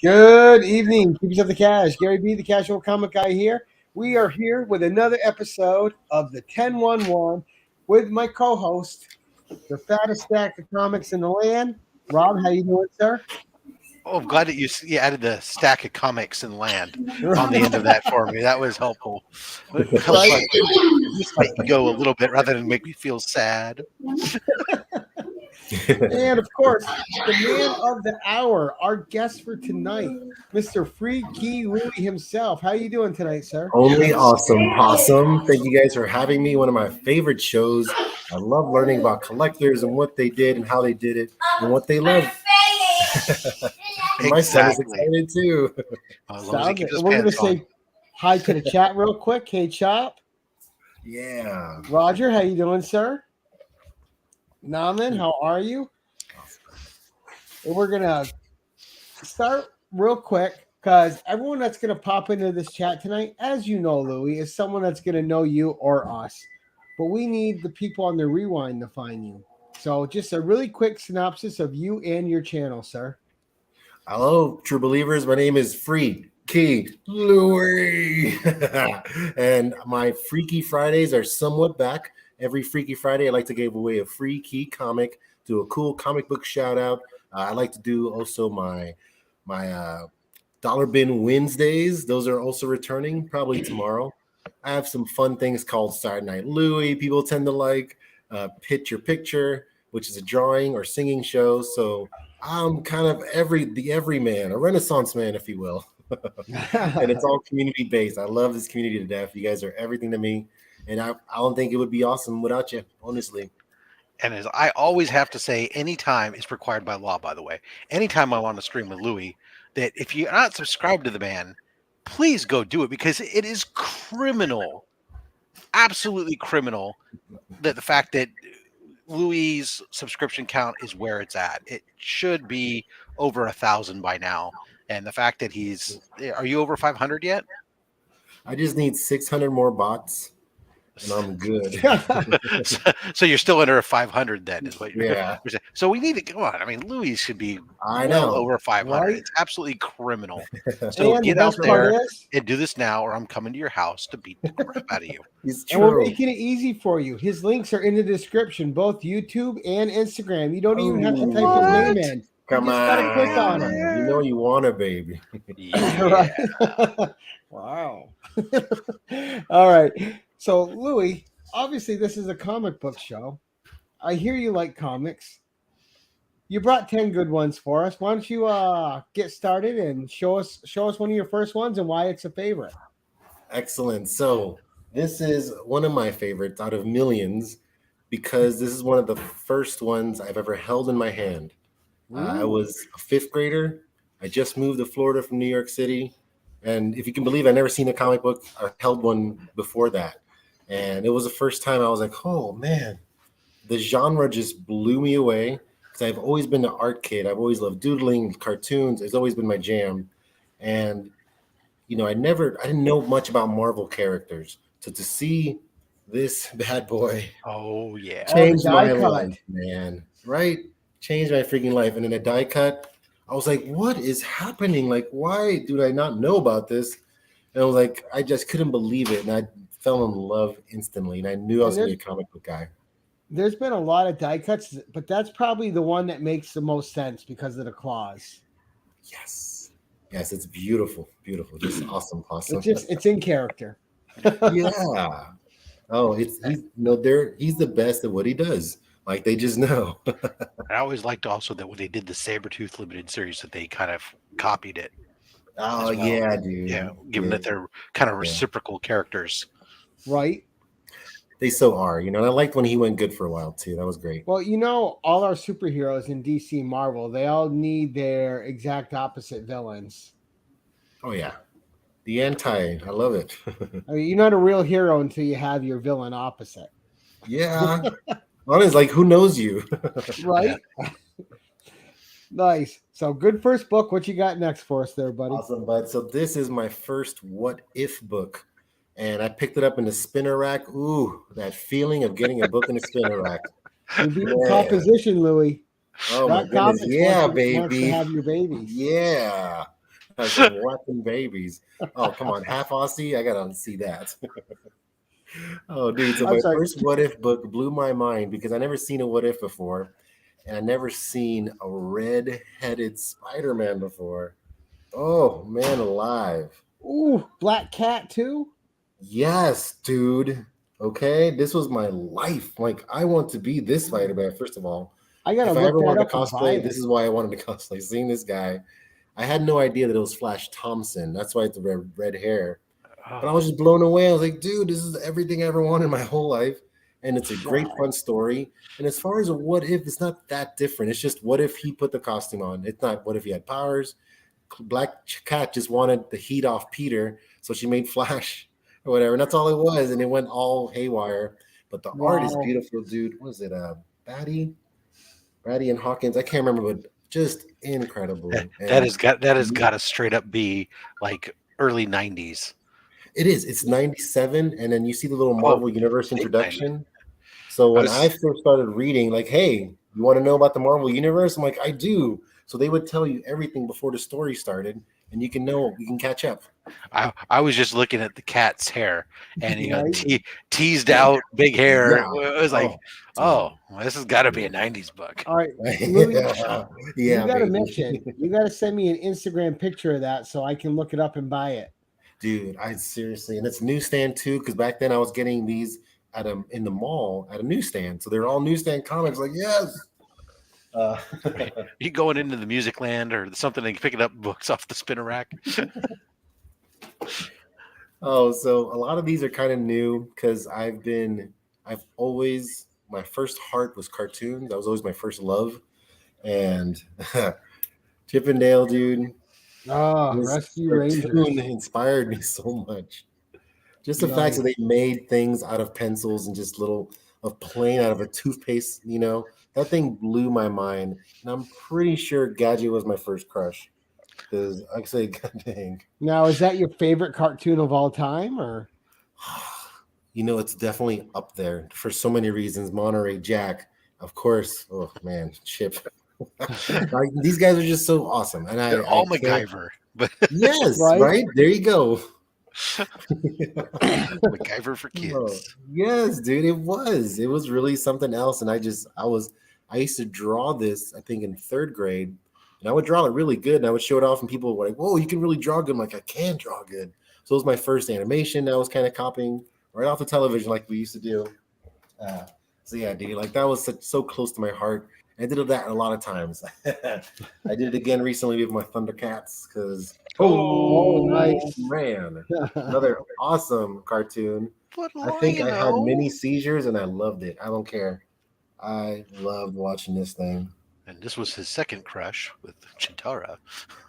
Good evening, Keepers of the Cash. Gary B, the Casual Comic Guy here. We are here with another episode of the 1011 with my co-host, the fattest stack of comics in the land. Rob, how you doing, sir? Oh, I'm glad that you added the stack of comics and land on the end of that for me. That was helpful. It helps Right. my ego a little bit rather than make me feel sad. And of course, the man of the hour, our guest for tonight, Mr. Free Key Loowee himself. How you doing tonight, sir? Only awesome, possum. Thank you guys for having me. One of my favorite shows. I love learning about collectors and what they did and how they did it and what they love. My son is excited too. We're going to say hi to the chat real quick. Hey, Chop. Yeah. Roger, how you doing, sir? Naman, how are you? And we're going to start real quick because everyone that's going to pop into this chat tonight, as you know, Louie, is someone that's going to know you or us. But we need the people on the rewind to find you. So just a really quick synopsis of you and your channel, sir. Hello, true believers. My name is Free Key Loowee. And my Freaky Fridays are somewhat back. Every Freaky Friday, I like to give away a free key comic, do a cool comic book shout out. I like to do also my Dollar Bin Wednesdays. Those are also returning probably tomorrow. I have some fun things called Saturday Night Louie. People tend to like Pitch Your Picture, which is a drawing or singing show. So I'm kind of the everyman, a Renaissance man, if you will. And it's all community based. I love this community to death. You guys are everything to me. And I don't think it would be awesome without you, honestly. And as I always have to say, anytime it's required by law, by the way, anytime I'm on a stream with Louie, that if you're not subscribed to the man, please go do it because it is criminal, absolutely criminal, that the fact that Louie's subscription count is where it's at. It should be over 1,000 by now. And the fact that are you over 500 yet? I just need 600 more bots. And I'm good. so you're still under 500 then is what you're saying. So we need to go on. I mean, Louis should be over 500. Right? It's absolutely criminal. So get out there and do this now or I'm coming to your house to beat the crap out of you. And we're making it easy for you. His links are in the description, both YouTube and Instagram. You don't even have to type his name in. Come on. Gotta click on it. You know you want it, baby. Yeah. Wow. All right. So, Louie, obviously this is a comic book show. I hear you like comics. You brought 10 good ones for us. Why don't you get started and show us one of your first ones and why it's a favorite? Excellent. So this is one of my favorites out of millions because this is one of the first ones I've ever held in my hand. I was a fifth grader. I just moved to Florida from New York City. And if you can believe, I've never seen a comic book or held one before that. And it was the first time I was like, oh, man, the genre just blew me away because I've always been an art kid. I've always loved doodling, cartoons. It's always been my jam. And, you know, I didn't know much about Marvel characters. So to see this bad boy changed my life, man, right? Changed my freaking life. And then a die cut, I was like, what is happening? Like, why did I not know about this? And I was like, I just couldn't believe it. And I fell in love instantly. And I knew I was going to be a comic book guy. There's been a lot of die cuts, but that's probably the one that makes the most sense because of the claws. Yes. Yes, it's beautiful. Beautiful. Just awesome. It's in character. Yeah. Oh, he's the best at what he does. Like they just know. I always liked also that when they did the Sabretooth limited series that they kind of copied it. Oh, yeah, dude. Yeah, given that they're kind of reciprocal characters. Right. They so are, you know, and I liked when he went good for a while too. That was great. Well, you know, all our superheroes in DC Marvel, they all need their exact opposite villains. Oh, yeah. The anti. I love it. I mean, you're not a real hero until you have your villain opposite. Yeah. Honestly, like, who knows you? Right? Nice. So good first book. What you got next for us there, buddy? Awesome, bud. So this is my first What If book, and I picked it up in the spinner rack. Ooh, that feeling of getting a book in the spinner rack. You're being Man. composition, Louis. Oh my That goodness. comics Yeah, wants to baby. have your babies. Yeah. I was like, watching babies. Oh, come on. Half Aussie? I gotta see that. Oh, dude. So I'm my sorry. first What If book blew my mind because I never seen a What If before. And I never seen a red-headed Spider-Man before. Oh, man alive. Ooh, Black Cat too. Yes, dude. Okay, this was my life. Like, I want to be this Spider-Man, first of all. I gotta If I look ever that wanted up to and buy cosplay, it. this is why I wanted to cosplay. Seeing this guy, I had no idea that it was Flash Thompson. That's why it's the red hair. But I was just blown away. I was like, dude, this is everything I ever wanted my whole life. And it's a great, fun story. And as far as a what if, it's not that different. It's just what if he put the costume on? It's not what if he had powers. Black Cat just wanted the heat off Peter, so she made Flash or whatever. And that's all it was. And it went all haywire. But the art is beautiful, dude. What is it? Batty and Hawkins. I can't remember, but just incredible. That has got to straight up be like early 90s. It is. It's 97, and then you see the little Marvel Universe introduction. So when I first started reading, like, hey, you want to know about the Marvel Universe? I'm like, I do. So they would tell you everything before the story started, and you can catch up. I was just looking at the cat's hair, and teased out big hair. Yeah. It was like, well, this has got to be a 90s book. All right, Louis, you got to mention. You got to send me an Instagram picture of that so I can look it up and buy it. Dude, I seriously, and it's newsstand too, because back then I was getting these in the mall at a newsstand. So they're all newsstand comics. Like, yes. You going into the Music Land or something and picking up books off the spinner rack? Oh, so a lot of these are kind of new because my first heart was cartoons. That was always my first love. And Chip and Dale, dude. Rescue Rangers inspired me so much. Just the fact that they made things out of pencils and just a plane out of a toothpaste, that thing blew my mind. And I'm pretty sure Gadget was my first crush. Because I say, God dang. Now, is that your favorite cartoon of all time, or? It's definitely up there for so many reasons. Monterey Jack, of course. Oh man, Chip. These guys are just so awesome, and they're all MacGyver. But yes, right there you go. MacGyver for kids. Oh, yes, dude, it was really something else. And I used to draw this, I think, in third grade, and I would draw it really good, and I would show it off, and people were like, "Whoa, you can really draw good." I'm like, I can draw good. So it was my first animation that I was kind of copying right off the television, like we used to do. So yeah, dude, like that was so close to my heart. I did that a lot of times. I did it again recently with my Thundercats because nice, man, another awesome cartoon. I think I had many seizures and I loved it. I don't care. I loved watching this thing. And this was his second crush with Chintara.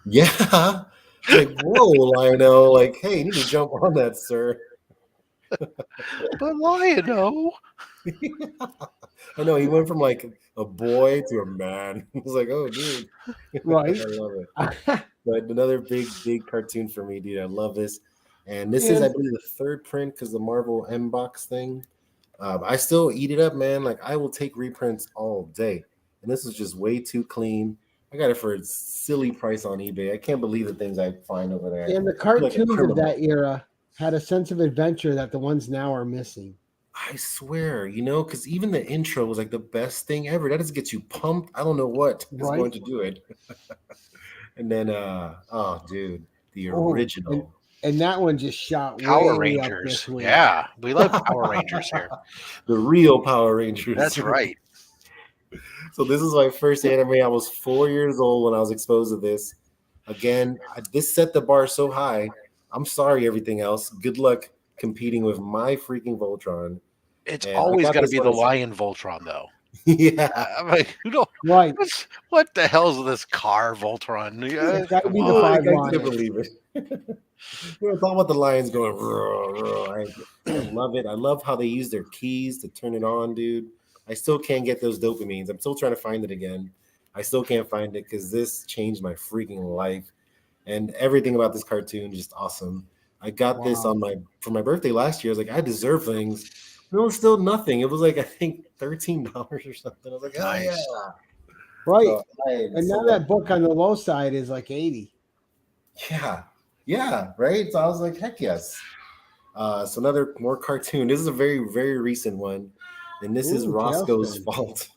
Yeah, like whoa, Lionel! Like, hey, you need to jump on that, sir. But Lionel. I know he went from like a boy to a man. I was like, oh, dude. Right. I love it. But another big cartoon for me, dude. I love this. And this is, I believe, the third print because the Marvel M box thing. I still eat it up, man. Like, I will take reprints all day. And this is just way too clean. I got it for a silly price on eBay. I can't believe the things I find over there. And the cartoons of that era had a sense of adventure that the ones now are missing. I swear, because even the intro was like the best thing ever. That just gets you pumped. I don't know what is going to do it. And then, dude, the original. And that one just shot Power way Rangers. Up this week. Yeah, we love Power Rangers here. The real Power Rangers. That's right. So this is my first anime. I was 4 years old when I was exposed to this. Again, this set the bar so high. I'm sorry, everything else. Good luck competing with my freaking Voltron. It's always got to be the Lion Voltron, though. Yeah. I'm like, right. What the hell's this car Voltron? It's got to be the five I can't believe it. It's all about the lions going. I love it. I love how they use their keys to turn it on, dude. I still can't get those dopamines. I'm still trying to find it again. I still can't find it because this changed my freaking life. And everything about this cartoon is just awesome. I got this Wow. for my birthday last year. I was like, I deserve things. But it was still nothing. It was like I think $13 or something. I was like, oh yeah. Nice. Right. So I'm And so now that book on the low side is like 80. yeah, right. So I was like, heck yes. So another more cartoon. This is a very, very recent one, and this is Ooh, Roscoe's Tailspin. fault.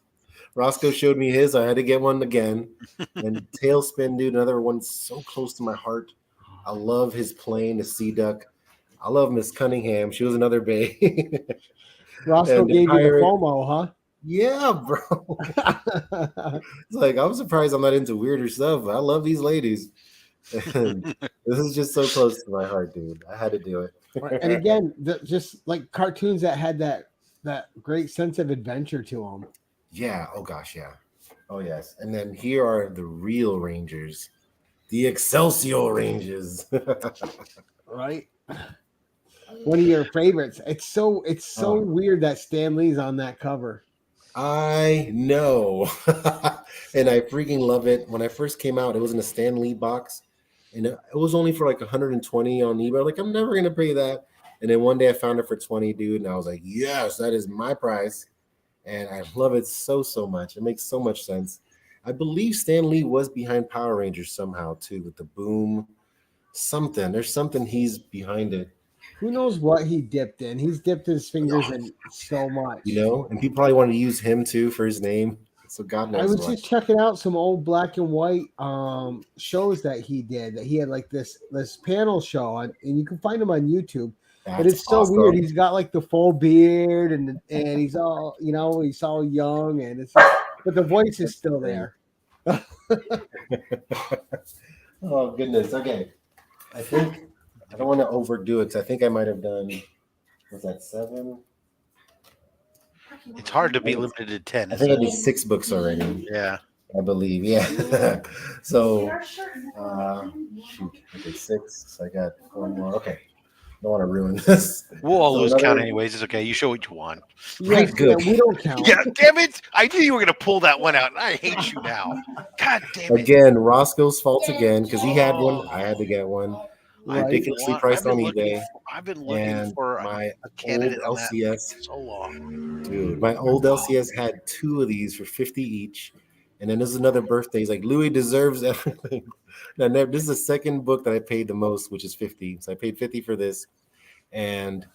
Roscoe showed me his. I had to get one again. And Tailspin, dude, another one so close to my heart. I love his plane, the Sea Duck. I love Miss Cunningham. She was another bae. Roscoe And the gave you the pirate. FOMO, Yeah, bro. huh? It's like I'm surprised I'm not into weirder stuff. I love these ladies. And this is just so close to my heart, dude. I had to do it. And again, just like cartoons that had that great sense of adventure to them. Yeah. Oh gosh. Yeah. Oh yes. And then here are the real Rangers, the Excelsior Rangers. Right? One of your favorites. It's so Oh, weird that Stan Lee's on that cover. I know, and I freaking love it. When I first came out, it was in a Stan Lee box, and it was only for like 120 on eBay. Like I'm never gonna pay that. And then one day I found it for 20, dude, and I was like, yes, that is my price. And I love it so much. It makes so much sense. I believe Stan Lee was behind Power Rangers somehow too, with the boom. Something. There's something he's behind it, Who knows what he dipped in? He's dipped his fingers in so much. And people probably wanted to use him too for his name. So God I knows was what. just checking out some old black and white shows that he did. That he had like this panel show on, and you can find him on YouTube. But That's it's so weird. awesome. He's got like the full beard, and he's all he's all young, and it's just, but the voice is still there. Oh goodness. Okay. I think I don't want to overdo it. 'Cause I think I might have done. Was that 7? It's hard to be limited to 10. I think I did 6 books already. Yeah. I believe. Yeah. So shoot. Okay, 6. So I got 4 more. Okay. Don't want to ruin this. We'll all So lose count another- anyways. It's okay. You show what you want. Yes, good. we don't count. Yeah, damn it. I knew you were going to pull that one out. I hate you now. God damn it. Again, Roscoe's fault again because he had one. I had to get one. Right. Ridiculously I've priced been on looking eBay. I've been looking And for my a candidate old on that LCS. for so long. Dude, my old LCS had 2 of these for 50 each. And then this is another birthday. He's like, Louis deserves everything. Now, this is the second book that I paid the most, which is 50. So I paid 50 for this. And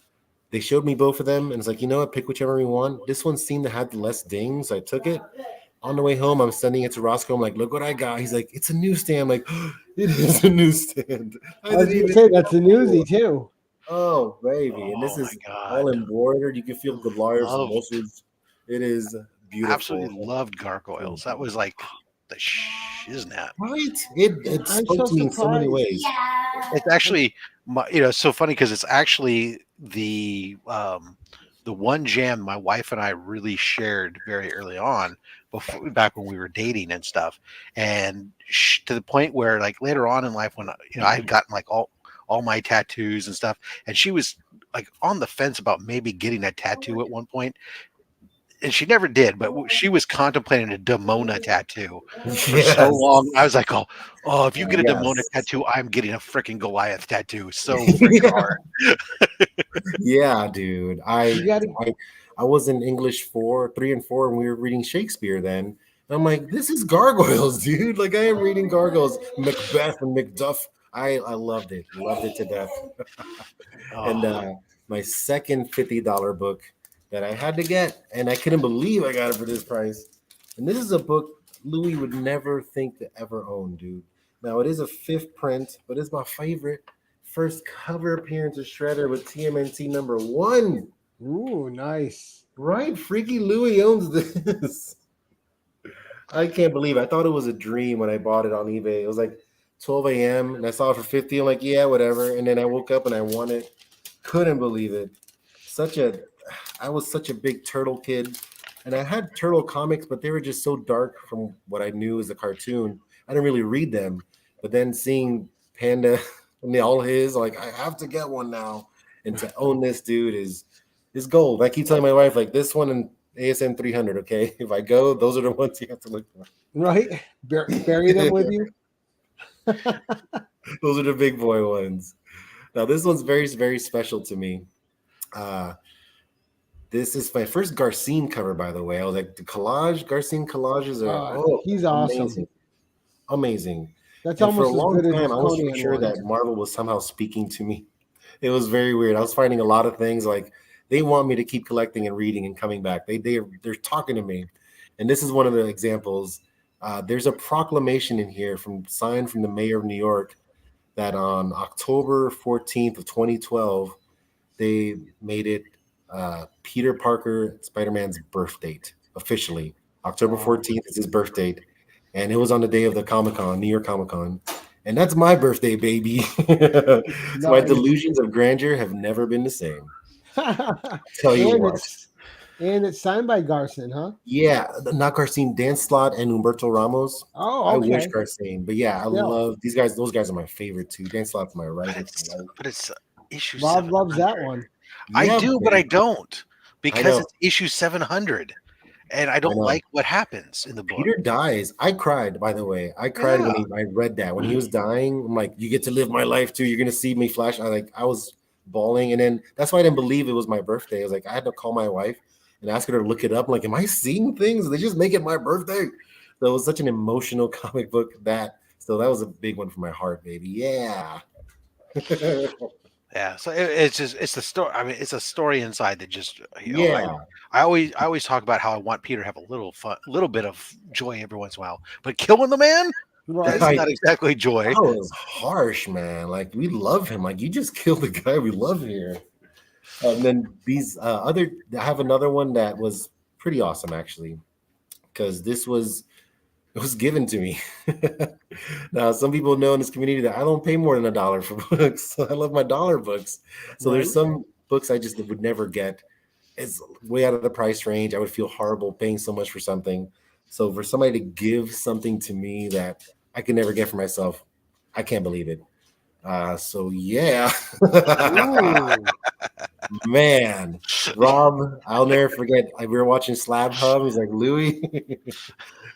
they showed me both of them. And it's like, you know what? Pick whichever you want. This one seemed to have the less dings. So I took it. On the way home, I'm sending it to Roscoe. I'm like, look what I got. He's like, it's a newsstand. I'm like, it is a newsstand. I was going to say that's a newsie too. Oh, baby. And this Oh, is my God. all embroidered. You can feel the lawyers and Loved. muscles. It is beautiful. Absolutely loved gargoyles. That was like the shiznat. Right? It I'm spoke so to me in so many surprised. ways. It's actually, it's so funny because it's actually the one jam my wife and I really shared very early on, back when we were dating and stuff, and to the point where like later on in life when I had gotten like all my tattoos and stuff, and she was like on the fence about maybe getting a tattoo at one point. And she never did, but she was contemplating a Demona tattoo for so long. I was like, oh, if you get a Demona tattoo, I'm getting a freaking Goliath tattoo. So freaking hard. Yeah, dude. I was in English 3 and 4, and we were reading Shakespeare then. And I'm like, this is gargoyles, dude. Like I am reading gargoyles, Macbeth and Macduff. I loved it. Loved it to death. And my second $50 book that I had to get, and I couldn't believe I got it for this price. And this is a book Louis would never think to ever own, dude. Now it is a 5th print, but it's my favorite. First cover appearance of Shredder with TMNT #1. Ooh, nice. Right? Freaky Louis owns this. I can't believe it. I thought it was a dream when I bought it on eBay. It was like 12 a.m. and I saw it for 50. I'm like, yeah, whatever. And then I woke up and I won it. Couldn't believe it. I was such a big Turtle kid. And I had Turtle comics, but they were just so dark from what I knew as a cartoon. I didn't really read them. But then seeing Panda and all his, like, I have to get one now. And to own this dude is gold. I keep telling my wife, like, this one and ASN 300. Okay, if I go, those are the ones you have to look for. Right? Bury them with you. Those are the big boy ones. Now this one's very, very special to me. This is my first Garcine cover, by the way. I was like, the Garcine collages are He's awesome. amazing, amazing. That's And for a almost as long good as time, the I was Conan sure ones. that Marvel was somehow speaking to me. It was very weird. I was finding a lot of things like they want me to keep collecting and reading and coming back. They're talking to me, and this is one of the examples. There's a proclamation in here signed from the mayor of New York that on October 14th of 2012, they made it Peter Parker Spider-Man's birth date officially. October 14th is his birth date, and it was on the day of the Comic-Con, New York Comic-Con. And that's my birthday, baby. So my delusions of grandeur have never been the same. Tell you what. And it's signed by Garcin, huh? Yeah, not Garcine, Dan Slott and Humberto Ramos. Oh, okay. I wish Garcine, but yeah, I love these guys. Those guys are my favorite too. Dan Slott's my writer. But it's issue Rob 700. loves that one. I do, but I don't because it's issue 700. And I don't like what happens in the book. Peter dies. I cried, by the way. I cried when I read that. When he was dying, I'm like, you get to live my life too. You're gonna see me flash. I was bawling, and then that's why I didn't believe it was my birthday. I was like, I had to call my wife and ask her to look it up. I'm like, am I seeing things? They just make it my birthday. So it was such an emotional comic book that was a big one for my heart, baby. Yeah. Yeah, so it's the story. I mean, it's a story inside that just I always talk about how I want Peter to have a little bit of joy every once in a while, but killing the man, that's not exactly joy. That was harsh, man. Like we love him. Like you just killed the guy we love here. And then these I have another one that was pretty awesome actually, because it was given to me. Now, some people know in this community that I don't pay more than $1 for books. So I love my dollar books. So there's some books I just would never get. It's way out of the price range. I would feel horrible paying so much for something. So for somebody to give something to me that I could never get for myself, I can't believe it. So yeah. Man, Rob, I'll never forget. We were watching Slab Hub. He's like, Louie,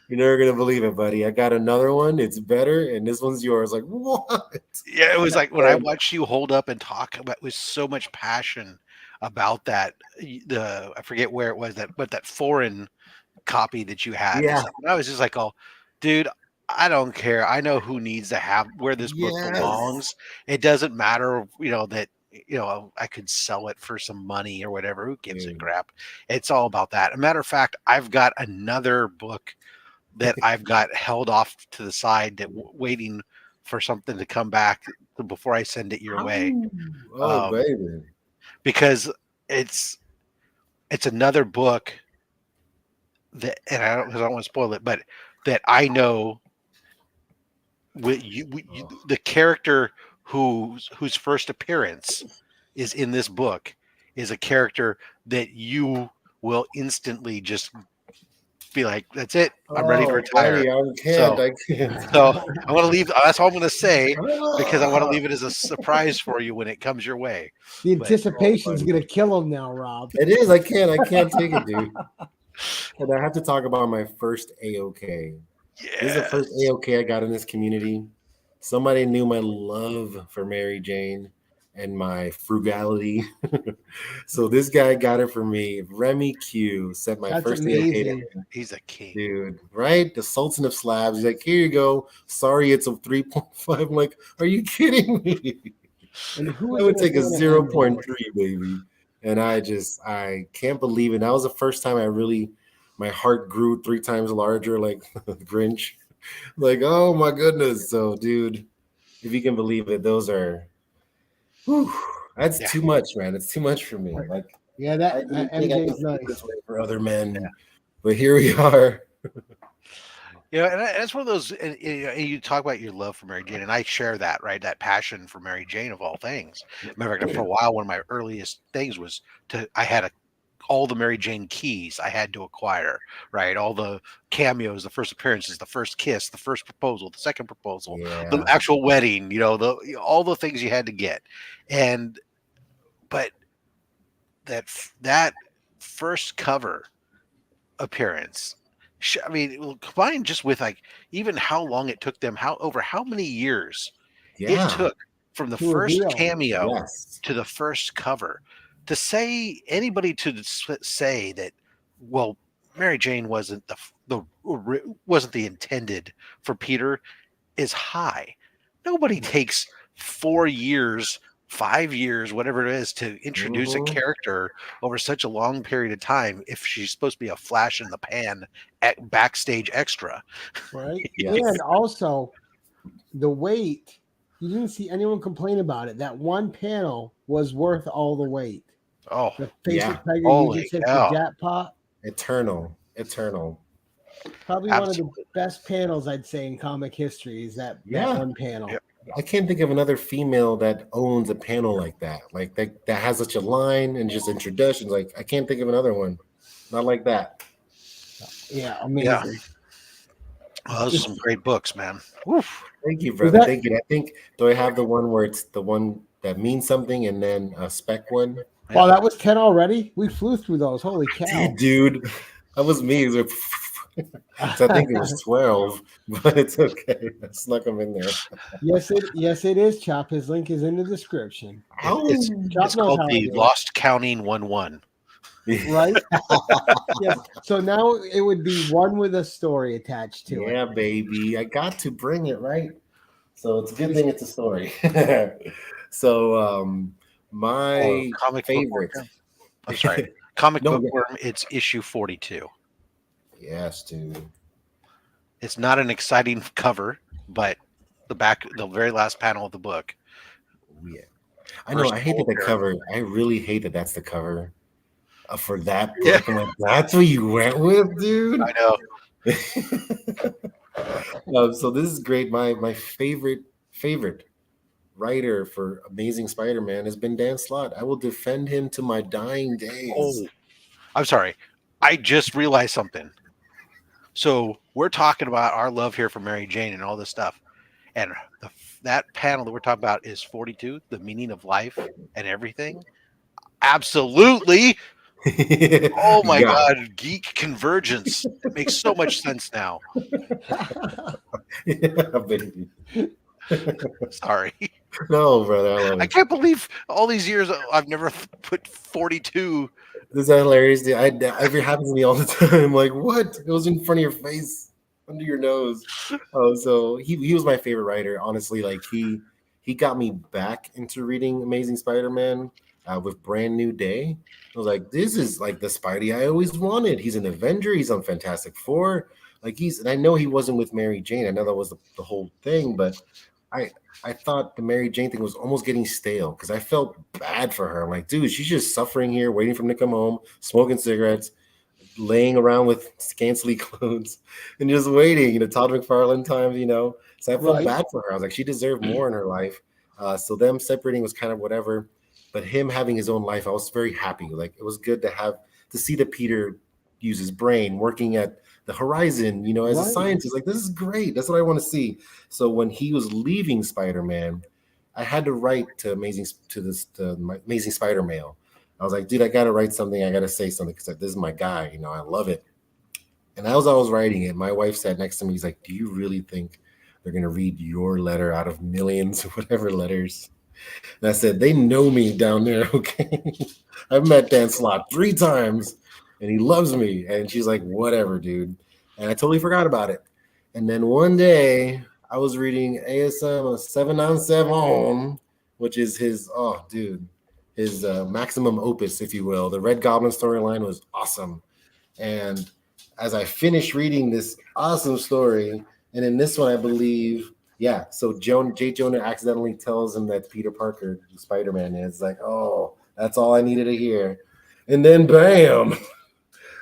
you're never gonna believe it, buddy. I got another one. It's better, and this one's yours. Like, what? Yeah, it was like when I watched you hold up and talk about with so much passion about that. I forget where it was but that foreign copy that you had. Yeah, I was just like, oh, dude. I don't care. I know who needs to have where this book belongs. It doesn't matter, that I could sell it for some money or whatever. Who gives a crap? It's all about that. A matter of fact, I've got another book that I've got held off to the side that waiting for something to come back before I send it your way. Oh, baby. Because it's another book that, and I don't want to spoil it, but that I know the character whose first appearance is in this book is a character that you will instantly just be like, that's it. I'm ready to retire. Buddy, I can't. So I want to leave. That's all I'm going to say because I want to leave it as a surprise for you when it comes your way. The anticipation is going to kill him now, Rob. It is. I can't take it, dude. And I have to talk about my first AOK. Yeah. This is the first AOK I got in this community. Somebody knew my love for Mary Jane and my frugality. So this guy got it for me. Remy Q sent my first AOK to him. He's a king. Dude, right? The Sultan of Slabs. He's like, here you go. Sorry, it's a 3.5. I'm like, are you kidding me? And I would take a 0.3, baby. And I can't believe it. That was the first time my heart grew 3 times larger, like Grinch. Like, oh my goodness. So, dude, if you can believe it, those are, that's too much, man. It's too much for me. Like, that MJ's nice for other men, but here we are. And that's one of those. And you talk about your love for Mary Jane, and I share that, right? That passion for Mary Jane of all things. Matter of fact, for a while, one of my earliest things was I had all the Mary Jane keys I had to acquire, right? All the cameos, the first appearances, the first kiss, the first proposal, the second proposal, the actual wedding, all the things you had to get. But that first cover appearance. I mean, combined just with like even how long it took them, how many years it Yeah. took from the To first reveal. cameo Yes. to the first cover to say anybody to say that, well, Mary Jane wasn't wasn't the intended for Peter is high. Nobody takes 4 years, 5 years, whatever it is, to introduce a Mhm. character over such a long period of time if she's supposed to be a flash in the pan at backstage extra. Right. Yes. And also the wait. You didn't see anyone complain about it. That one panel was worth all the wait. Oh, The Yeah. Facebook Tiger, you holy just hit the cow. jackpot. Eternal. Eternal. Probably one of the Absolutely. best panels I'd say in comic history is that Yeah. one panel. Yep. I can't think of another female that owns a panel like that. Like that has such a line and just introductions. Like I can't think of another one. Not like that. Yeah, Yeah. amazing. Well, those are some great books, man. Woof. Thank you, Was brother. that Thank you. I think do I have the one where it's the one that means something and then a spec one? wow, that was 10 already? We flew through those. Holy cow. Dude, that was me. It was so I think it was 12, but it's okay. I snuck them in there. yes, it is, Chop. His link is in the description. It's Chop it's knows called how to the do it. Lost Counting 1-1. Right? Yes. So now it would be one with a story attached to Yeah, it. baby. I got to bring it, right? So it's a good thing it's a story. So my Comic favorite. bookworm. I'm sorry. Comic No, bookworm. It's issue 42. yes, dude. It's not an exciting cover, but the very last panel of the book. Yeah. I know. I hate that the First cover. I really hate that that's the cover for that Yeah. book. I'm like, that's what you went with, dude. I know. So this is great. My favorite writer for Amazing Spider-Man has been Dan Slott. I will defend him to my dying days. Oh, I'm sorry. I just realized something. So we're talking about our love here for Mary Jane and all this stuff, and that panel that we're talking about is 42, the meaning of life and everything. Absolutely. Oh my Yeah. God, geek convergence. It makes so much sense now. Yeah, baby. Sorry. No, brother, I love I it. can't believe all these years I've never put 42. This is hilarious. Dude. It happens to me all the time. Like, what? It was in front of your face, under your nose. Oh, so he was my favorite writer. Honestly, like he got me back into reading Amazing Spider-Man with Brand New Day. I was like, this is like the Spidey I always wanted. He's an Avenger. He's on Fantastic Four. Like and I know he wasn't with Mary Jane. I know that was the whole thing, but I thought the Mary Jane thing was almost getting stale because I felt bad for her. I'm like, dude, she's just suffering here, waiting for him to come home, smoking cigarettes, laying around with scantily clothes, and just waiting. Todd McFarlane times. So I felt Right. bad for her. I was like, she deserved more in her life. So them separating was kind of whatever, but him having his own life, I was very happy. Like it was good to see that Peter use his brain working at the horizon, as a Right. scientist. Like, this is great. That's what I want to see. So when he was leaving Spider-Man, I had to write to my Amazing Spider Mail. I was like, dude, I gotta write something. I gotta say something because this is my guy. I love it. And as I was writing it, my wife sat next to me. He's like, do you really think they're gonna read your letter out of millions, whatever letters? And I said, they know me down there, okay? I've met Dan Slott 3 times, and he loves me. And she's like, whatever, dude. And I totally forgot about it. And then one day, I was reading ASM 797, which is his maximum opus, if you will. The Red Goblin storyline was awesome. And as I finished reading this awesome story, and in this one, I believe, so J. Jonah accidentally tells him that Peter Parker, Spider-Man, is like, oh, that's all I needed to hear. And then, bam,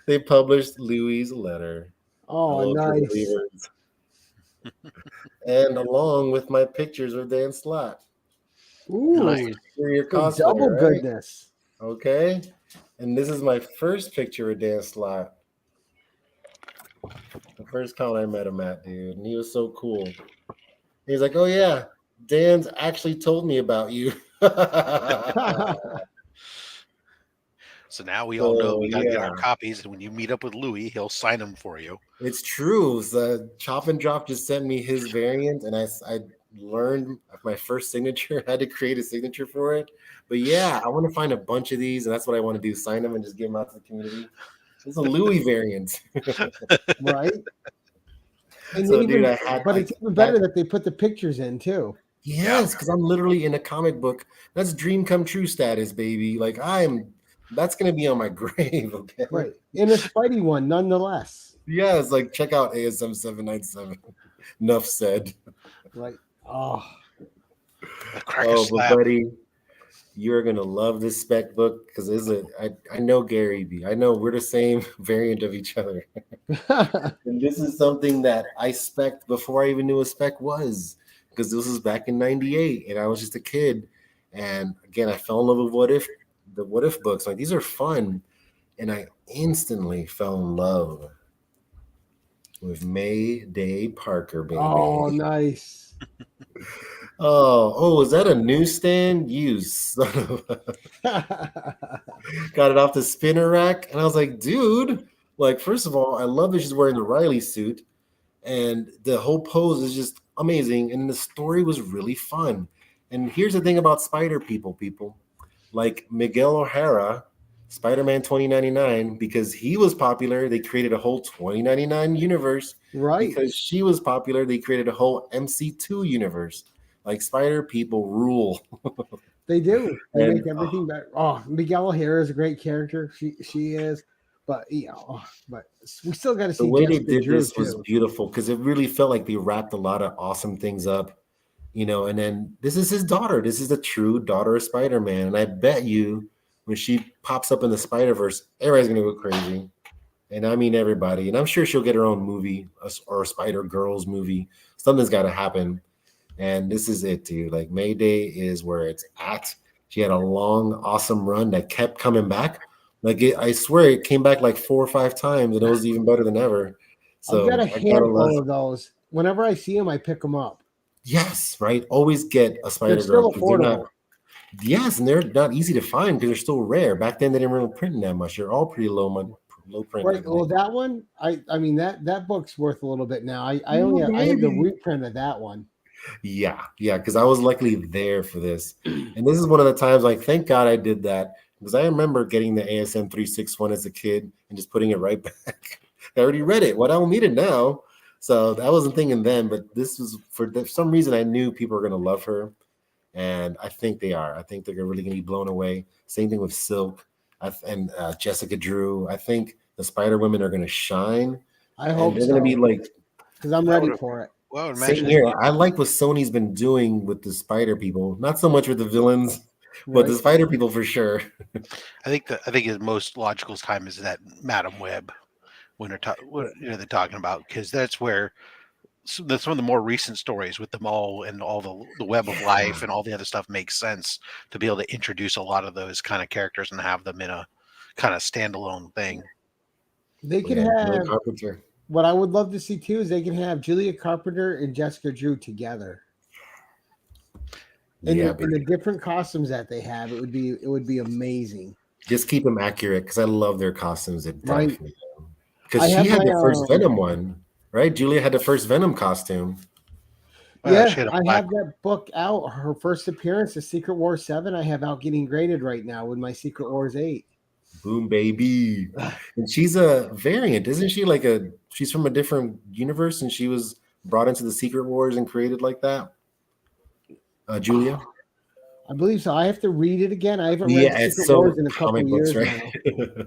they published Louie's letter. Oh, nice. And along with my pictures of Dan Slott. Ooh, Nice. Your the cosplay, double right? goodness. Okay. And this is my first picture of Dan Slott. The first con I met him at, dude. And he was so cool. He's like, oh, yeah, Dan's actually told me about you. So now we all know So we got to get our yeah, copies, and when you meet up with Louis, he'll sign them for you. it's true. So Chop and Drop just sent me his variant, and I learned my first signature. I had to create a signature for it. But yeah, I want to find a bunch of these, and that's what I want to do: sign them and just give them out to the community. It's a Louis variant. Right. And So, dude, even, I had but I it's even better that. that they put the pictures in too. Yeah. Yes, because I'm literally in a comic book. That's dream come true status, baby. Like that's gonna be on my grave. Okay. Right. In a Spidey one, nonetheless. Yeah, it's like check out ASM 797. Enough said. Right. Oh, The cracker Oh, but slap. buddy, you're gonna love this spec book because I know Gary B. I know we're the same variant of each other. And this is something that I spec'd before I even knew what spec was, because this was back in '98, and I was just a kid. And again, I fell in love with the What If books. Like these are fun, and I instantly fell in love with Mayday Parker, baby. oh, nice. Oh, is that a newsstand? You son of got it off the spinner rack, and I was like, dude, like first of all, I love that she's wearing the Riley suit. And the whole pose is just amazing, and the story was really fun. And here's the thing about Spider people like Miguel O'Hara, Spider-Man 2099, because he was popular, they created a whole 2099 universe. Right. Because she was popular, they created a whole MC2 universe. Like Spider people rule. They do. They And, make everything better. Oh, Miguel O'Hara is a great character. She is, but but we still got to the see way they Jessica did Drew this was too. beautiful because it really felt like they wrapped a lot of awesome things up, and then this is his daughter. This is the true daughter of Spider-Man. And I bet you when she pops up in the Spider-Verse, everybody's gonna go crazy. And I mean everybody. And I'm sure she'll get her own movie or a Spider-Girls movie. Something's gotta happen. And this is it, dude. Like Mayday is where it's at. She had a long, awesome run that kept coming back. I swear it came back like 4 or 5 times, and it was even better than ever. I've got So a I gotta love. handful of those. Whenever I see them, I pick them up. Yes, right. Always get a They're Spider Girl still because they're not. affordable. Yes, and they're not easy to find because they're still rare. Back then, they didn't really print that much. They're all pretty low print. Right. Well, that one, I mean that book's worth a little bit now. I Ooh, I have the baby. reprint of that one. Yeah, because I was luckily there for this, and this is one of the times. Like, thank God I did that because I remember getting the ASM 361 as a kid and just putting it right back. I already read it. What I don't need it now. So I wasn't thinking then, but this was for some reason I knew people were gonna love her. And I think they are. I think they're really going to be blown away. Same thing with Silk and Jessica Drew. I think the Spider Women are going to shine. I And hope they're going to be so like, because I'm I ready would- for it. Well, I would same imagine here. I like what Sony's been doing with the Spider people. Not so much with the villains, but the Right. Spider people for sure. I think the most logical time is that Madam Web when they're talking about, because that's where some of the more recent stories with them all and all the web of life and all the other stuff makes sense to be able to introduce a lot of those kind of characters and have them in a kind of standalone thing. They could Yeah, Julia have Carpenter. what I would love to see too is they can have Julia Carpenter and Jessica Drew together. In Yeah, the different costumes that they have, it would be amazing. just keep them accurate because I love their costumes. Right. Because I she have had my the first Venom one, right? Julia had the first Venom costume. Yeah, She had a I black have that book out. Her first appearance, the Secret Wars 7, I have out getting graded right now with my Secret Wars 8. Boom, baby. And she's a variant, isn't she? She's from a different universe and she was brought into the Secret Wars and created like that. Julia? I believe so. I have to read it again. I haven't read Yeah, it's Secret so Wars in a couple comic books, years right? now.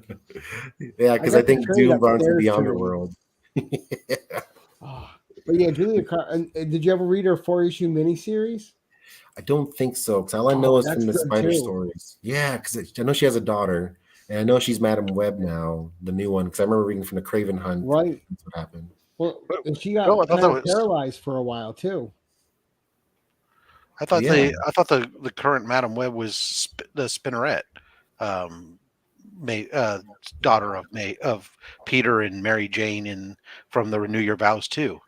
Yeah, because got I the think trade Doom brought into upstairs the to read. underworld. Oh, but yeah, did you ever read her 4-issue miniseries? I don't think so, because all I know is that's from the good Spider too. stories. Yeah, because I know she has a daughter, and I know she's Madam Web now, the new one, because I remember reading from the Craven Hunt. Right. That's what happened. Well, and she got No, I thought kind that of was- paralyzed for a while too. I thought Yeah. the current Madam Web was the Spinneret, daughter of Peter and Mary Jane from the Renew Your Vows too.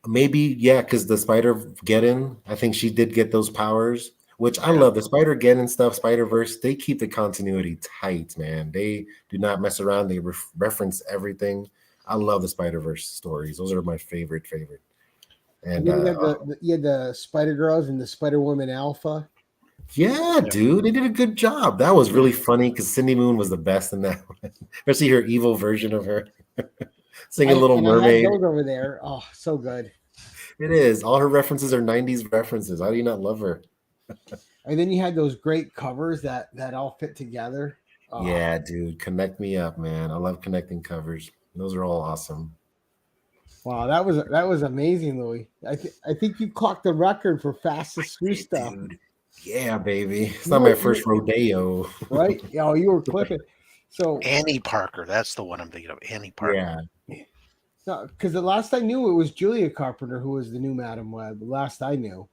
Maybe, yeah, because the Spider Geddon, I think she did get those powers. which I love. The Spider-Geddon stuff, Spider-Verse, they keep the continuity tight, man. They do not mess around. They reference everything. I love the Spider-Verse stories. Those are my favorite. And And then you had the Spider Girls and the Spider Woman Alpha. yeah, dude, they did a good job. That was really funny because Cindy Moon was the best in that one, especially her evil version of her singing Little I had Mermaid. those over there. Oh, so good. It is. All her references are 90s references. How do you not love her? And then you had those great covers that all fit together. Oh, Yeah, dude, connect me up, man. I love connecting covers. Those are all awesome. wow, that was amazing, Louis. I think you clocked the record for fastest screw stuff. Dude. Yeah, baby. It's You not were- my first rodeo. right? Oh, you were clipping. So Annie Parker. That's the one I'm thinking of. Annie Parker. Yeah. no, because the last I knew it was Julia Carpenter who was the new Madam Web. The last I knew.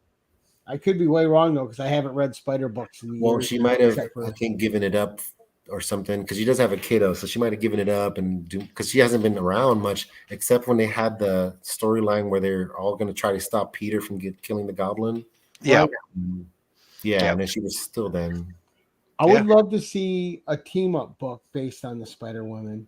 I could be way wrong though, because I haven't read Spider books in Well, years. she might have, except for- I think, given it up or something because she does have a kiddo, so she might have given it up and do because she hasn't been around much except when they had the storyline where they're all going to try to stop Peter from killing the Goblin. Yeah. Right? Yeah, Yeah. and then she was still then. I would love to see a team up book based on the Spider Woman.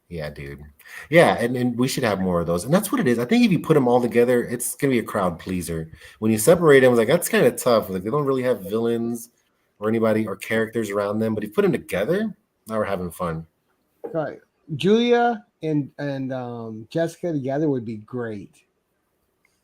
Yeah, dude. Yeah, and we should have more of those. And that's what it is. I think if you put them all together, it's gonna be a crowd pleaser. When you separate them, it's like that's kind of tough. Like they don't really have villains or anybody or characters around them. But if you put them together, now we're having fun. Right. Julia and Jessica together would be great.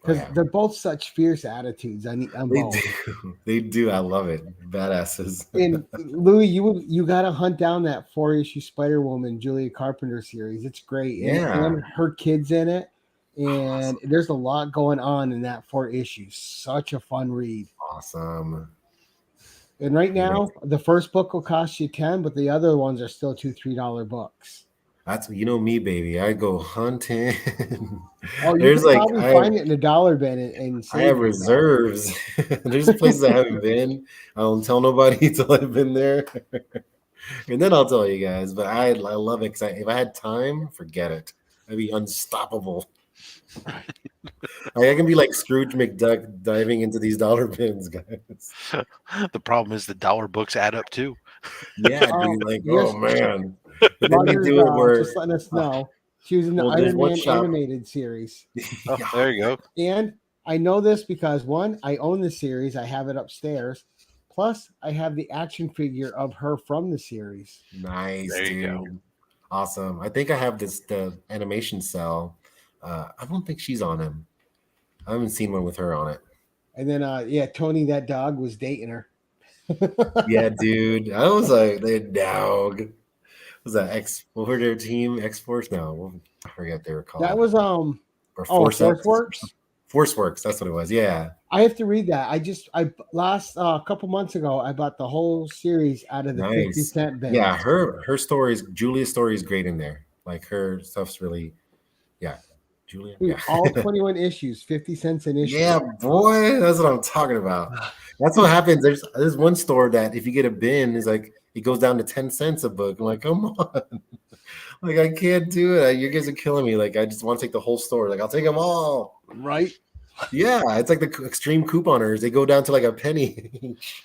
Because they're both such fierce attitudes. On They both. do. They do. I love it. Badasses. And Louis, you gotta hunt down that 4-issue Spider Woman Julia Carpenter series. It's great. And her kids in it. And there's a lot going on in that 4 issues. Such a fun read. Awesome. And right now, the first book will cost you 10, but the other ones are still $2-3 books. That's me, baby. I go hunting. Oh, you can probably find it in a dollar bin and I have reserves. There's places I haven't been. I don't tell nobody until I've been there. And then I'll tell you guys. But I love it because if I had time, forget it. I'd be unstoppable. I can be like Scrooge McDuck diving into these dollar bins, guys. The problem is the dollar books add up too. Yeah, dude. Like, yes. Oh man. But then Margaret, do it where just letting us know she was in the Iron Man animated series. Oh, there you go. And I know this because one, I own the series. I have it upstairs. Plus, I have the action figure of her from the series. Nice, there you dude. Go. Awesome. I think I have the animation cell. I don't think she's on him. I haven't seen one with her on it. And then, Tony, that dog, was dating her. Yeah, dude. I was like, the dog. Was that what were their team? X-Force? No, I forget they were called. That was or ForceWorks. ForceWorks, that's what it was. Yeah. I have to read that. I last a couple months ago I bought the whole series out of the 50-cent bin. Yeah, her stories, Julia's story is great in there. Like her stuff's really, yeah. Julia. Dude, yeah. all 21 issues, 50 cents an issue. Yeah, boy, that's what I'm talking about. That's what happens. There's one store that if you get a bin, is like it goes down to 10 cents a book. I'm like, come on. Like, I can't do it. You guys are killing me. Like, I just want to take the whole store. Like, I'll take them all. Right? Yeah, it's like the extreme couponers. They go down to like a penny each.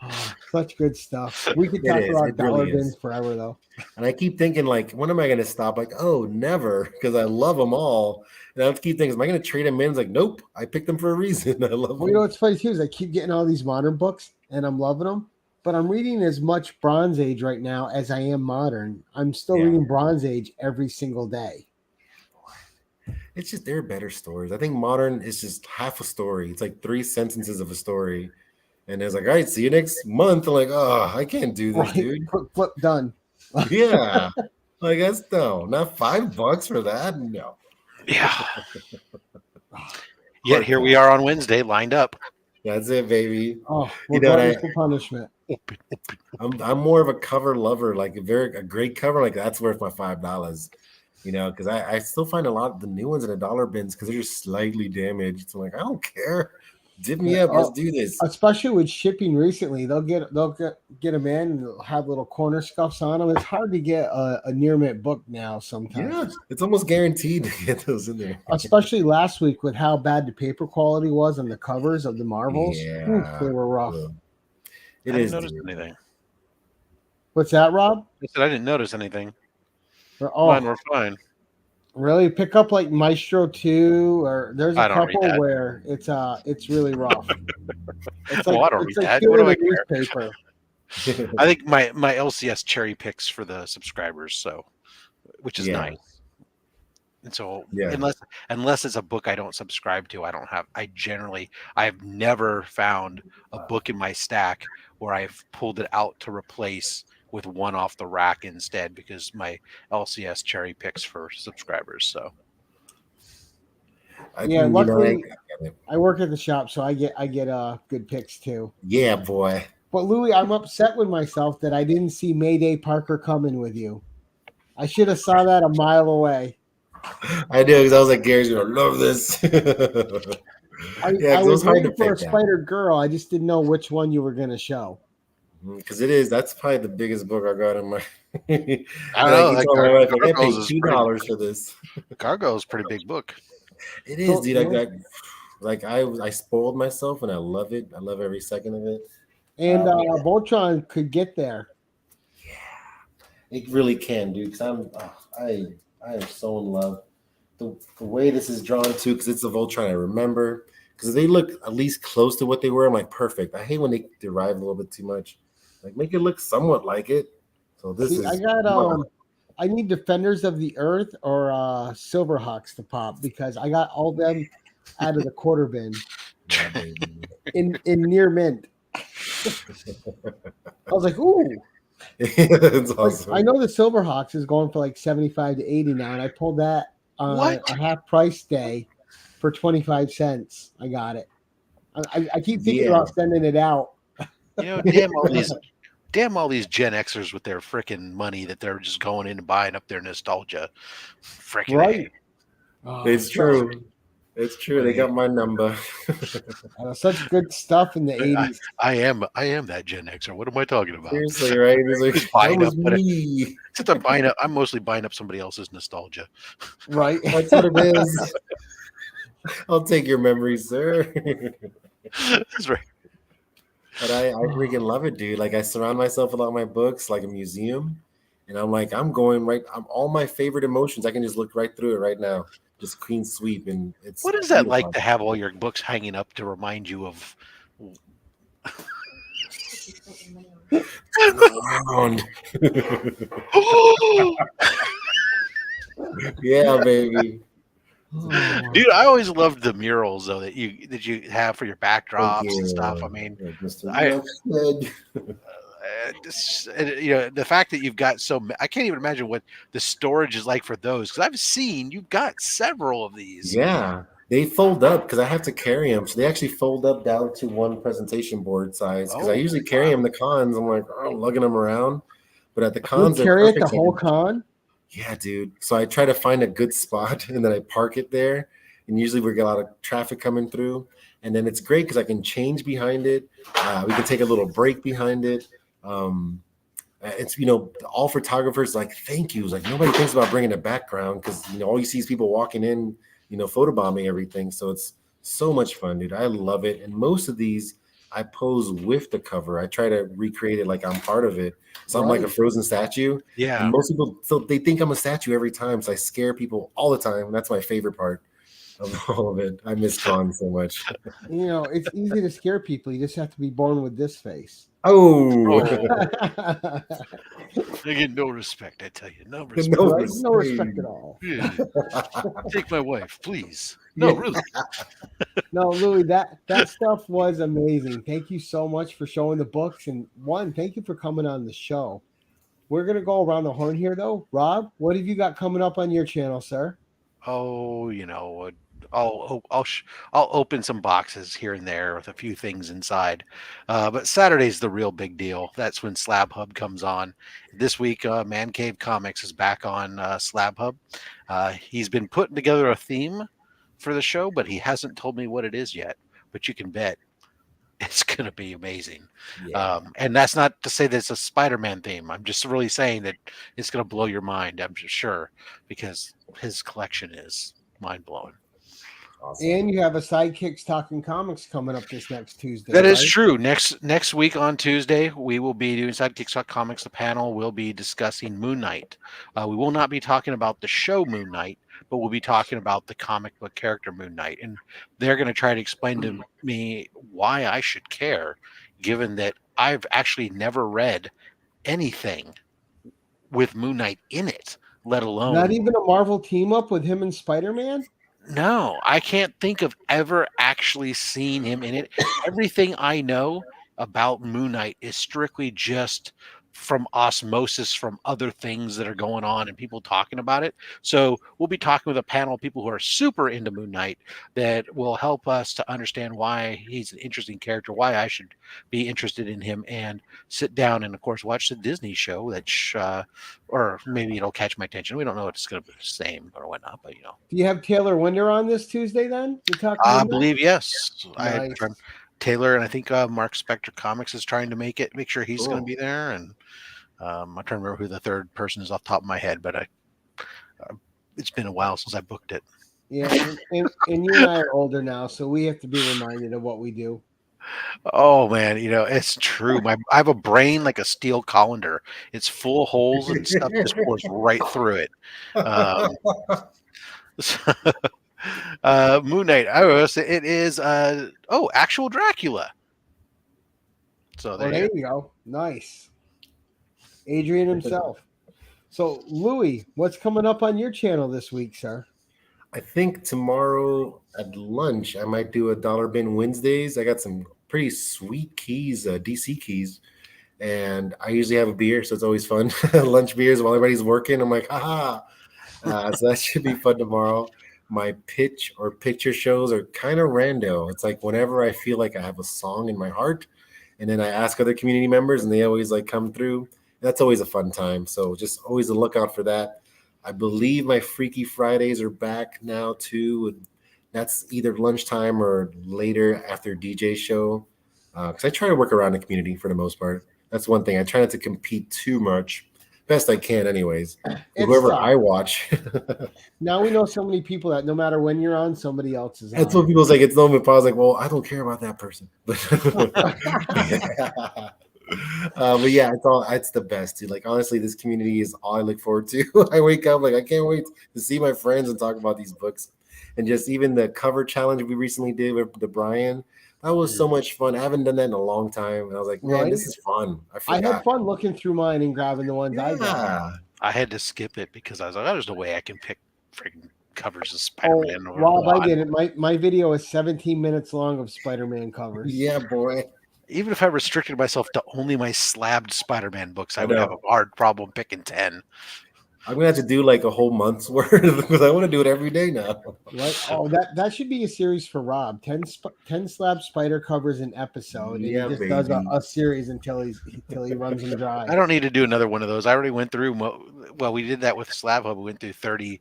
Oh, such good stuff. We could talk about dollar bins forever, though. And I keep thinking, like, when am I going to stop? Like, oh, never, because I love them all. And I have to keep thinking, am I going to trade them in? It's like, nope, I picked them for a reason. I love them. You know what's funny, too, is I keep getting all these modern books, and I'm loving them. But I'm reading as much Bronze Age right now as I am modern. I'm still reading Bronze Age every single day. It's just, they're better stories. I think modern is just half a story. It's like 3 sentences of a story. And it's like, all right, see you next month. I'm like, oh, I can't do this, dude. Flip, done. Yeah. Like, that's not $5 for that. No. Yeah. Yet here we are on Wednesday, lined up. That's it, baby. Oh, we're going for punishment. I'm more of a cover lover. Like a great cover, like that's worth my $5. You know, because I still find a lot of the new ones in the dollar bins because they're just slightly damaged. So I'm like, I don't care. Dip me up. Let's do this. Especially with shipping recently, they'll get them in and they'll have little corner scuffs on them. It's hard to get a near mint book now sometimes. Yeah, it's almost guaranteed to get those in there. Especially last week with how bad the paper quality was on the covers of the Marvels. Yeah. Oof, they were rough. I didn't notice anything. What's that, Rob? I said I didn't notice anything. Oh, Mine were fine. Really? Pick up like Maestro 2, or there's a I don't read couple that. where it's really rough. It's Well, I don't read that. What do I care? Newspaper. I think my LCS cherry picks for the subscribers, so which is nice. And so unless it's a book I don't subscribe to, I've never found a book in my stack where I've pulled it out to replace with one off the rack instead, because my LCS cherry picks for subscribers. So luckily I work at the shop, so I get good picks too. Yeah, boy. But Louis, I'm upset with myself that I didn't see Mayday Parker coming with you. I should have saw that a mile away. I do, because I was like, Gary's gonna love this. I was waiting for a Spider Girl. I just didn't know which one you were gonna show. Because that's probably the biggest book I got in my. I know. I paid $2 for this. Cargo is a pretty big book. It is, dude. I spoiled myself, and I love it. I love every second of it. And Voltron could get there. Yeah, it really can, dude. Because I am so in love. The way this is drawn too, because it's the Voltron I remember. Because they look at least close to what they were. I'm like, perfect. I hate when they derive a little bit too much. Like, make it look somewhat like it. So this is. I need Defenders of the Earth or Silverhawks to pop, because I got all them out of the quarter bin in near mint. I was like, ooh. That's awesome. I know the Silverhawks is going for like 75 to 80 now, and I pulled that on a half price day for 25 cents. I got it. I keep thinking about sending it out. Damn all these Gen Xers with their freaking money that they're just going in and buying up their nostalgia. Freaking right. It's true. It's true. They got my number. Such good stuff in the 80s. I am that Gen Xer. What am I talking about? Seriously, right? It's like, that was me. Since I'm mostly buying up somebody else's nostalgia. Right. That's what it is. I'll take your memories, sir. That's right. But I freaking love it, dude. Like, I surround myself with all my books, like a museum. And I'm like, I'm all my favorite emotions. I can just look right through it right now. Just clean sweep. And it's what is that like to have all your books hanging up to remind you of yeah, baby. Dude, I always loved the murals though that you have for your backdrops and stuff. I mean, the fact that you've got I can't even imagine what the storage is like for those, because I've seen you've got several of these. Yeah, they fold up because I have to carry them, so they actually fold up down to one presentation board size. Because I usually carry them to cons. I'm like, lugging them around, but at the cons, you carry it the whole con. Yeah, dude. So I try to find a good spot and then I park it there. And usually we get a lot of traffic coming through. And then it's great because I can change behind it. We can take a little break behind it. It's, all photographers like, thank you. It's like nobody thinks about bringing a background because, all you see is people walking in, photobombing everything. So it's so much fun, dude. I love it. And most of these I pose with the cover. I try to recreate it like I'm part of it. So I'm like a frozen statue. Yeah. And most people, so they think I'm a statue every time. So I scare people all the time. That's my favorite part of all of it. I miss Con so much. It's easy to scare people. You just have to be born with this face. Oh. They get no respect, I tell you. No respect. No respect at all. Yeah. Take my wife, please. No, really. No, Louis, that stuff was amazing. Thank you so much for showing the books. And thank you for coming on the show. We're going to go around the horn here, though. Rob, what have you got coming up on your channel, sir? Oh, I'll open some boxes here and there with a few things inside. But Saturday's the real big deal. That's when Slab Hub comes on. This week, Man Cave Comics is back on Slab Hub. He's been putting together a theme for the show, but he hasn't told me what it is yet. but you can bet it's going to be amazing. Yeah. And that's not to say that it's a Spider-Man theme. I'm just really saying that it's going to blow your mind, I'm sure, because his collection is mind-blowing. Awesome. And you have a Sidekicks Talking Comics coming up this next Tuesday. That is right? true. Next week on Tuesday, we will be doing Sidekicks Comics. The panel will be discussing Moon Knight. We will not be talking about the show Moon Knight, but we'll be talking about the comic book character Moon Knight. And they're going to try to explain to me why I should care, given that I've actually never read anything with Moon Knight in it, let alone Not even a Marvel team up with him and Spider-Man? No, I can't think of ever actually seeing him in it. Everything I know about Moon Knight is strictly just from osmosis from other things that are going on and people talking about it. So we'll be talking with a panel of people who are super into Moon Knight that will help us to understand why he's an interesting character, why I should be interested in him, and sit down and, of course, watch the Disney show, which, or maybe it'll catch my attention. We don't know if it's going to be the same or whatnot, but Do you have Taylor Winder on this Tuesday then? To talk I Moon Knight? believe yes. I had Nice. Taylor, and I think Mark Spector Comics is trying to make sure he's going to Cool. be there. And I'm trying to remember who the third person is off the top of my head, but it's been a while since I booked it. Yeah, and you and I are older now, so we have to be reminded of what we do. Oh man, it's true. I have a brain like a steel colander. It's full of holes and stuff just pours right through it. Moon Knight. It is actual Dracula. So There you go. Nice. Adrian himself. So, Louis, what's coming up on your channel this week, sir? I think tomorrow at lunch I might do a Dollar Bin Wednesdays. I got some pretty sweet keys, DC keys, and I usually have a beer, so it's always fun. Lunch beers while everybody's working. I'm like, haha. So that should be fun tomorrow. My pitch or picture shows are kind of rando. It's like whenever I feel like I have a song in my heart, and then I ask other community members, and they always like come through. That's always a fun time. So just always a lookout for that. I believe my Freaky Fridays are back now too. That's either lunchtime or later after DJ show. Because I try to work around the community for the most part. That's one thing. I try not to compete too much. Best I can, anyways. Whoever I watch. Now we know so many people that no matter when you're on, somebody else is on. That's what people say. It's no I was like, well, I don't care about that person. But yeah, it's the best, dude. Like honestly, this community is all I look forward to. I wake up like I can't wait to see my friends and talk about these books. And just even the cover challenge we recently did with the Brian, that was so much fun. I haven't done that in a long time. And I was like, man, this is fun. I had fun looking through mine and grabbing the ones I got. I had to skip it because I was like, there's no way I can pick freaking covers of Spider-Man. Rob, I did it. My video is 17 minutes long of Spider-Man covers. Yeah, boy. Even if I restricted myself to only my slabbed Spider-Man books, I would have a hard problem picking 10. I'm gonna have to do like a whole month's worth because I want to do it every day now. Right? Oh, that should be a series for Rob. 10 slab spider covers an episode. And he just does a series until he runs them dry. I don't need to do another one of those. I already went through. Well, we did that with Slab Hub. We went through 30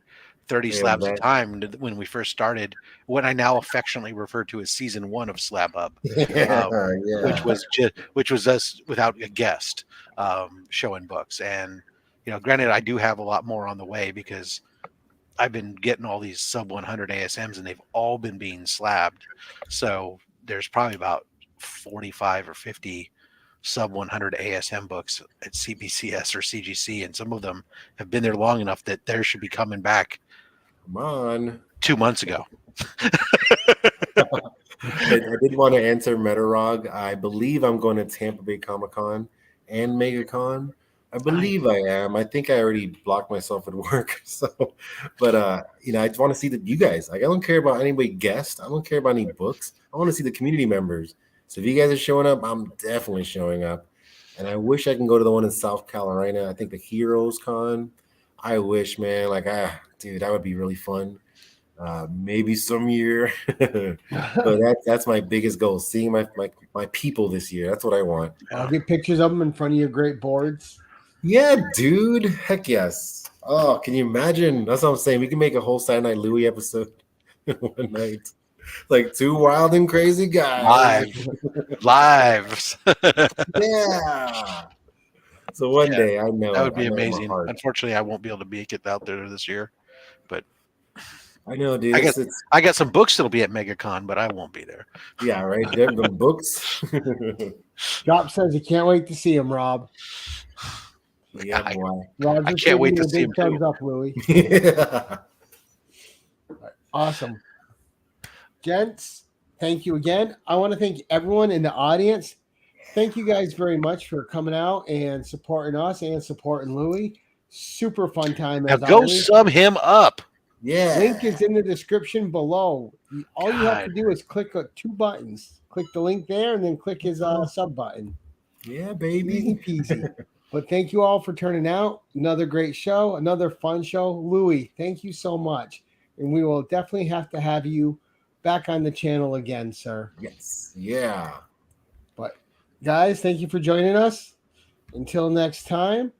slabs at a time when we first started. What I now affectionately refer to as season 1 of Slab Hub, which was us without a guest showing books. And granted, I do have a lot more on the way because I've been getting all these sub 100 ASMs and they've all been being slabbed. So there's probably about 45 or 50 sub 100 ASM books at CBCS or CGC, and some of them have been there long enough that there should be coming back. Come on. 2 months ago. I did want to answer Metarog. I believe I'm going to Tampa Bay Comic-Con and MegaCon. I believe I am. I think I already blocked myself at work. So, but I just want to see you guys. Like, I don't care about anybody guest. I don't care about any books. I want to see the community members. So if you guys are showing up, I'm definitely showing up. And I wish I can go to the one in South Carolina. I think the Heroes Con. I wish, man. Like, dude, that would be really fun. Maybe some year. But that's my biggest goal. Seeing my people this year. That's what I want. I'll get pictures of them in front of your great boards. Yeah, dude. Heck yes. Oh, can you imagine? That's what I'm saying. We can make a whole Saturday Night Louie episode one night. Like two wild and crazy guys. Lives. Yeah. So one Yeah, day I know That it. would be I know it in my amazing. heart. Unfortunately, I won't be able to make it out there this year. I know, dude. I got It's I got some books that'll be at MegaCon, but I won't be there. yeah, right. Them the books. Drop says he can't wait to see him, Rob. Yeah, boy. Rob, I just can't giving wait you to a see big him thumbs too. up, Louie. Yeah. Awesome. Gents, thank you again. I want to thank everyone in the audience. Thank you guys very much for coming out and supporting us and supporting Louie. Super fun time Now as go always. sub him up. Yeah. Link is in the description below. All you have to God. do is click two buttons. Click the link there and then click his sub button. Yeah, Easy baby. peasy. But thank you all for turning out. Another great show, another fun show. Louie, thank you so much. And we will definitely have to have you back on the channel again, sir. Yes. Yeah. But guys, thank you for joining us. Until next time,